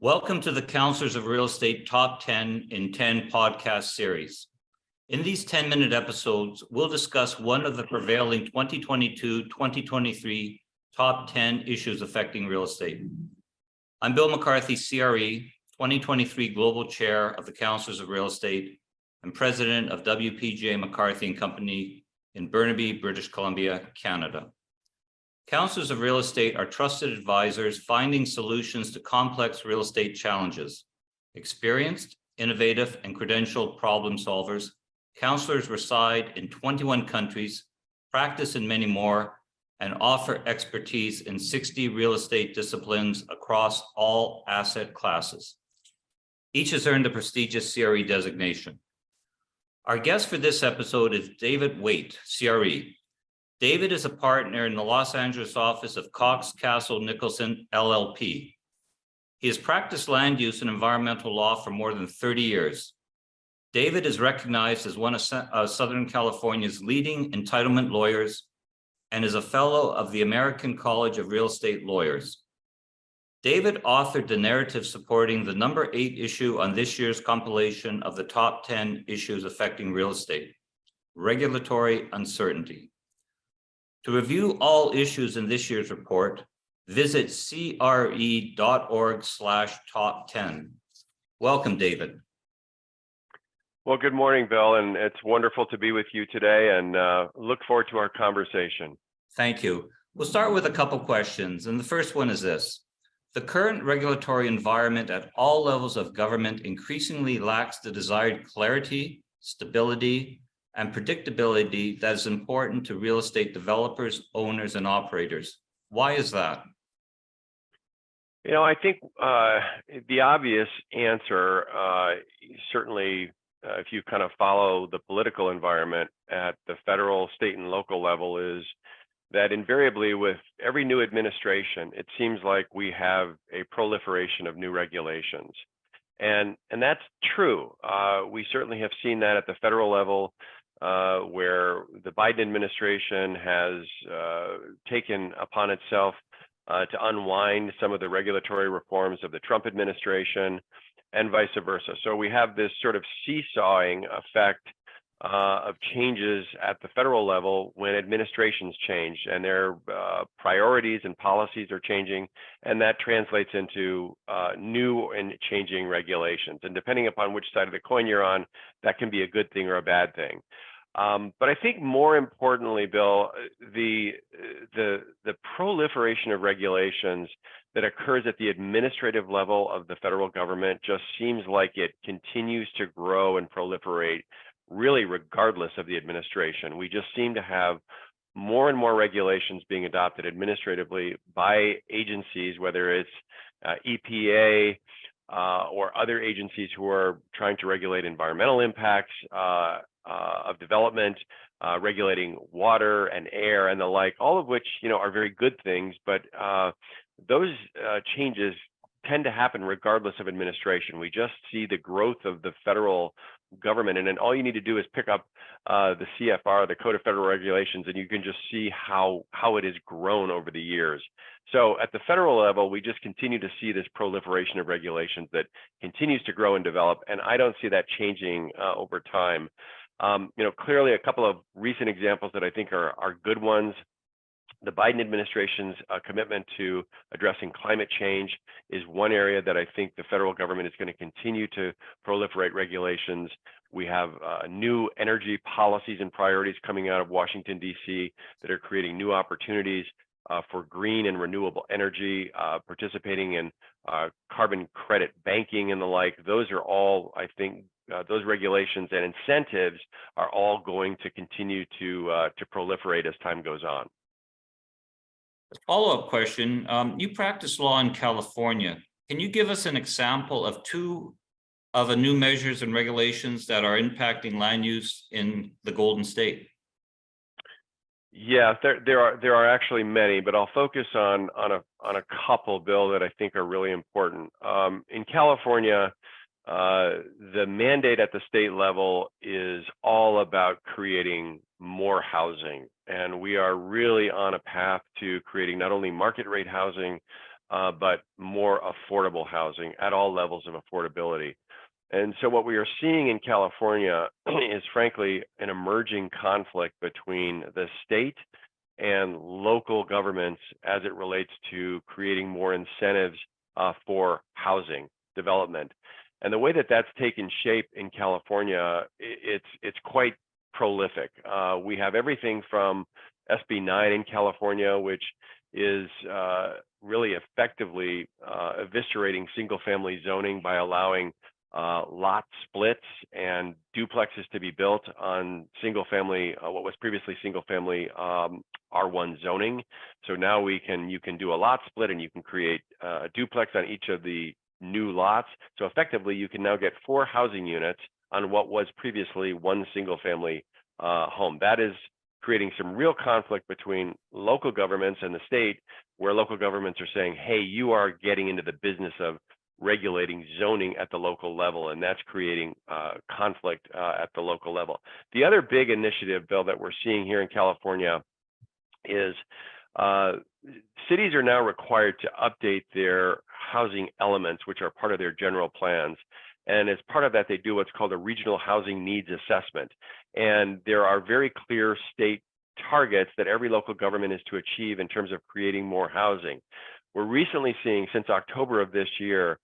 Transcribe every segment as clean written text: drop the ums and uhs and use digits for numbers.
Welcome to the Counselors of Real Estate Top 10 in 10 podcast series. In these 10-minute episodes, we'll discuss one of the prevailing 2022-2023 top 10 issues affecting real estate. I'm Bill McCarthy, CRE, 2023 Global Chair of the Counselors of Real Estate and President of WPGA McCarthy and Company in Burnaby, British Columbia, Canada. Counselors of real estate are trusted advisors finding solutions to complex real estate challenges. Experienced, innovative, and credentialed problem solvers, counselors reside in 21 countries, practice in many more, and offer expertise in 60 real estate disciplines across all asset classes. Each has earned the prestigious CRE designation. Our guest for this episode is David Waite, CRE. David is a partner in the Los Angeles office of Cox Castle Nicholson, LLP. He has practiced land use and environmental law for more than 30 years. David is recognized as one of Southern California's leading entitlement lawyers and is a fellow of the American College of Real Estate Lawyers. David authored the narrative supporting the number 8 issue on this year's compilation of the top 10 issues affecting real estate, regulatory uncertainty. To review all issues in this year's report, visit cre.org/top10. Welcome, David. Well, good morning, Bill, and it's wonderful to be with you today and look forward to our conversation. Thank you. We'll start with a couple questions, and the first one is this. The current regulatory environment at all levels of government increasingly lacks the desired clarity, stability, and predictability that is important to real estate developers, owners, and operators. Why is that? You know, I think the obvious answer, certainly if you kind of follow the political environment at the federal, state, and local level, is that invariably with every new administration, it seems like we have a proliferation of new regulations. And that's true. We certainly have seen that at the federal level, where the Biden administration has taken upon itself to unwind some of the regulatory reforms of the Trump administration and vice versa. So we have this sort of seesawing effect of changes at the federal level when administrations change and their priorities and policies are changing, and that translates into new and changing regulations. And depending upon which side of the coin you're on, that can be a good thing or a bad thing. But I think more importantly, Bill, the proliferation of regulations that occurs at the administrative level of the federal government just seems like it continues to grow and proliferate really regardless of the administration. We just seem to have more and more regulations being adopted administratively by agencies, whether it's EPA or other agencies who are trying to regulate environmental impacts of development, regulating water and air and the like, all of which, you know, are very good things, but those changes tend to happen regardless of administration. We just see the growth of the federal government, and then all you need to do is pick up the CFR, the Code of Federal Regulations, and you can just see how it has grown over the years. So at the federal level, we just continue to see this proliferation of regulations that continues to grow and develop, and I don't see that changing over time. You know, clearly a couple of recent examples that I think are good ones. The Biden administration's commitment to addressing climate change is one area that I think the federal government is going to continue to proliferate regulations. We have new energy policies and priorities coming out of Washington, D.C. that are creating new opportunities for green and renewable energy, participating in carbon credit banking and the like. Those are all, I think, those regulations and incentives are all going to continue to proliferate as time goes on. Follow-up question. You practice law in California. Can you give us an example of two of the new measures and regulations that are impacting land use in the Golden State? Yeah, there are actually many, but I'll focus on a couple, Bill, that I think are really important. In California, the mandate at the state level is all about creating more housing, and we are really on a path to creating not only market rate housing, but more affordable housing at all levels of affordability. And so what we are seeing in California is frankly an emerging conflict between the state and local governments as it relates to creating more incentives for housing development. And the way that that's taken shape in California, it's quite prolific. We have everything from SB 9 in California, which is really effectively eviscerating single-family zoning by allowing lot splits and duplexes to be built on single-family, what was previously single-family R1 zoning. So now you can do a lot split and you can create a duplex on each of the new lots. So effectively, you can now get 4 housing units on what was previously one single-family home. That is creating some real conflict between local governments and the state, where local governments are saying, hey, you are getting into the business of regulating zoning at the local level, and that's creating conflict at the local level. The other big initiative, Bill, that we're seeing here in California is cities are now required to update their housing elements, which are part of their general plans. And as part of that, they do what's called a regional housing needs assessment. And there are very clear state targets that every local government is to achieve in terms of creating more housing. We're recently seeing, since October of this year,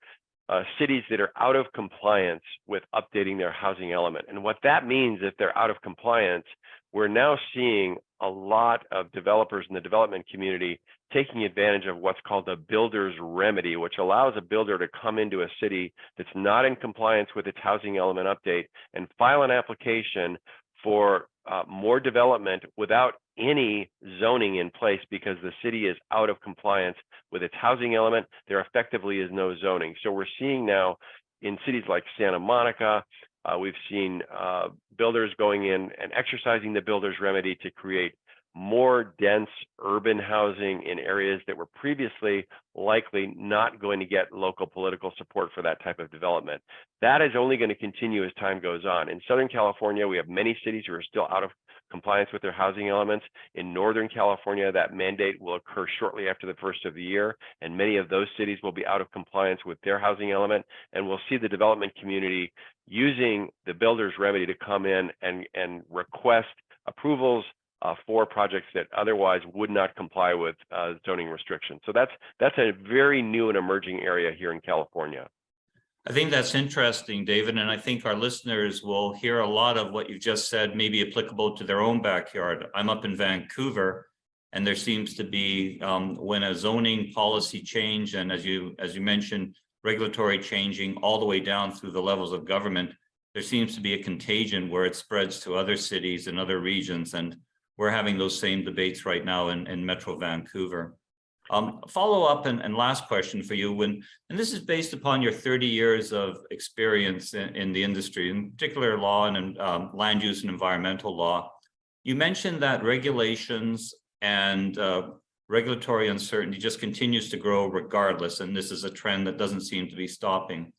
cities that are out of compliance with updating their housing element. And what that means, if they're out of compliance, we're now seeing a lot of developers in the development community taking advantage of what's called a builder's remedy, which allows a builder to come into a city that's not in compliance with its housing element update and file an application for more development without any zoning in place, because the city is out of compliance with its housing element. There effectively is no zoning. So we're seeing now in cities like Santa Monica, we've seen builders going in and exercising the builder's remedy to create more dense urban housing in areas that were previously likely not going to get local political support for that type of development. That is only going to continue as time goes on. In Southern California, we have many cities who are still out of compliance with their housing elements. In Northern California, that mandate will occur shortly after the first of the year, and many of those cities will be out of compliance with their housing element, and we'll see the development community using the builder's remedy to come in and request approvals for projects that otherwise would not comply with zoning restrictions. So that's a very new and emerging area here in California. I think that's interesting, David, and I think our listeners will hear a lot of what you just said may be applicable to their own backyard. I'm up in Vancouver, and there seems to be, when a zoning policy change, and as you mentioned, regulatory changing all the way down through the levels of government, there seems to be a contagion where it spreads to other cities and other regions, and we're having those same debates right now in Metro Vancouver. Follow up and last question for you, and this is based upon your 30 years of experience in the industry, in particular law and land use and environmental law. You mentioned that regulations and regulatory uncertainty just continues to grow regardless, and this is a trend that doesn't seem to be stopping.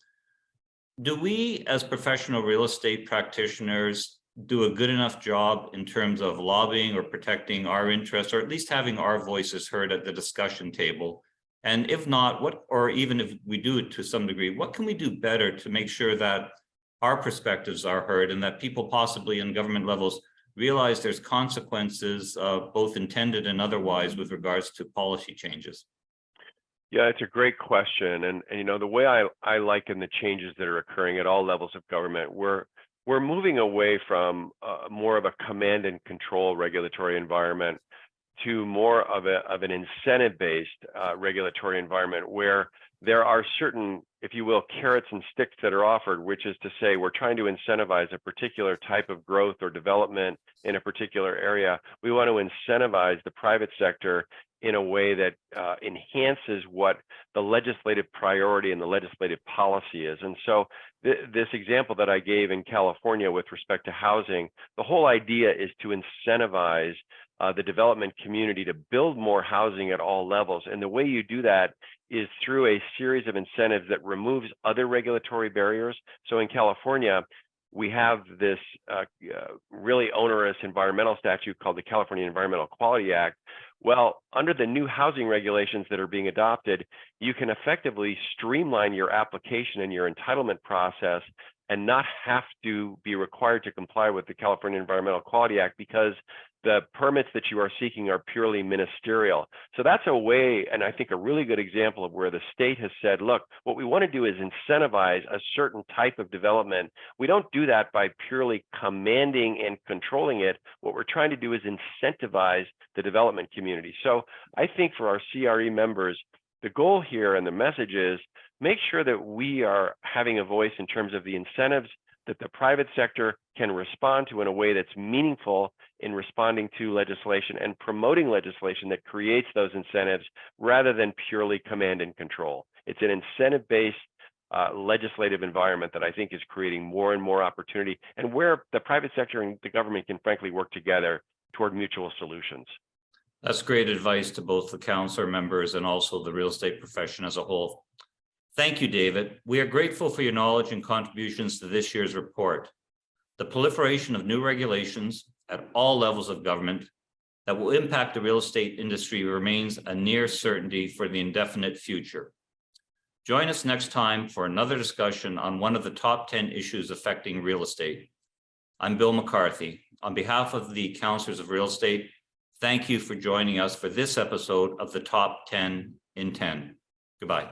Do we, as professional real estate practitioners, do a good enough job in terms of lobbying or protecting our interests, or at least having our voices heard at the discussion table? And if not, or even if we do it to some degree, what can we do better to make sure that our perspectives are heard and that people possibly in government levels realize there's consequences, both intended and otherwise, with regards to policy changes? Yeah, it's a great question. And you know, the way I liken the changes that are occurring at all levels of government, we're moving away from more of a command and control regulatory environment to more of an incentive-based regulatory environment, where there are certain, if you will, carrots and sticks that are offered, which is to say we're trying to incentivize a particular type of growth or development in a particular area. We want to incentivize the private sector in a way that enhances what the legislative priority and the legislative policy is. And so this example that I gave in California with respect to housing, the whole idea is to incentivize the development community to build more housing at all levels. And the way you do that is through a series of incentives that removes other regulatory barriers. So in California, we have this really onerous environmental statute called the California Environmental Quality Act, Well, under the new housing regulations that are being adopted, you can effectively streamline your application and your entitlement process and not have to be required to comply with the California Environmental Quality Act because the permits that you are seeking are purely ministerial. So that's a way, and I think a really good example of where the state has said, look, what we want to do is incentivize a certain type of development. We don't do that by purely commanding and controlling it. What we're trying to do is incentivize the development community. So I think for our CRE members, the goal here and the message is make sure that we are having a voice in terms of the incentives that the private sector can respond to in a way that's meaningful in responding to legislation and promoting legislation that creates those incentives rather than purely command and control. It's an incentive-based legislative environment that I think is creating more and more opportunity and where the private sector and the government can frankly work together toward mutual solutions. That's great advice to both the council members and also the real estate profession as a whole. Thank you, David. We are grateful for your knowledge and contributions to this year's report. The proliferation of new regulations at all levels of government that will impact the real estate industry remains a near certainty for the indefinite future. Join us next time for another discussion on one of the top 10 issues affecting real estate. I'm Bill McCarthy. On behalf of the Councilors of Real Estate, thank you for joining us for this episode of the Top 10 in 10. Goodbye.